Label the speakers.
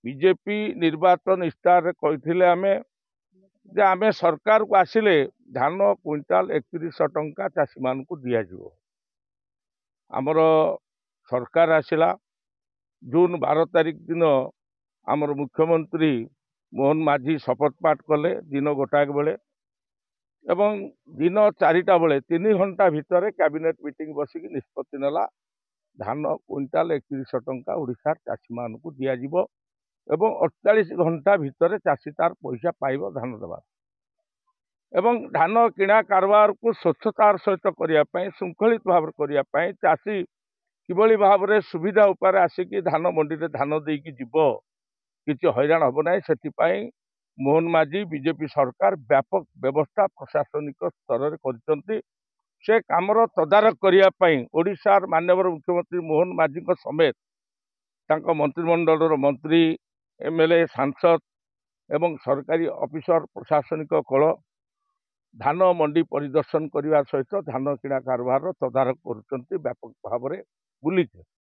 Speaker 1: BJP निर्वाचन इस्तार कहते आमे जे आमे सरकार को आसिले धान क्विंटाल 3100 टंका चाषी मान को दिया आमर सरकार आसिला जून 12 तारिख दिन आमर मुख्यमंत्री मोहन माझी शपथ पाठ कले दिन गोटाक बेले एवं दिन 4टा बेले 3 घंटा भितर कैबिनेट मीटिंग बसिक निष्पत्ति नेला धान क्विंटाल 3100 टंका ओडिशार चाषी मान को दिया एवं 48 घंटा भितर चाषी तार पैसा पाइब धान देवा एवं धान किणा कारबार को स्वच्छतार सहित करने श्रृंखलित भाव करने चाषी किभली भाव में सुविधा उपर आसिक धान मंडी में धान देकी जीव किसी हैरान हम ना से मोहन माझी बीजेपी सरकार व्यापक व्यवस्था प्रशासनिक स्तर में से कामर तदारख करने ओडिशार माननीय मुख्यमंत्री मोहन माझी समेत तांको मंत्रिमंडल मंत्री एमएलए सांसद एवं सरकारी ऑफिसर प्रशासनिक कल धान मंडी परिदर्शन करने सहित धान किणा कारबार तदारख कर व्यापक भाव में बुली।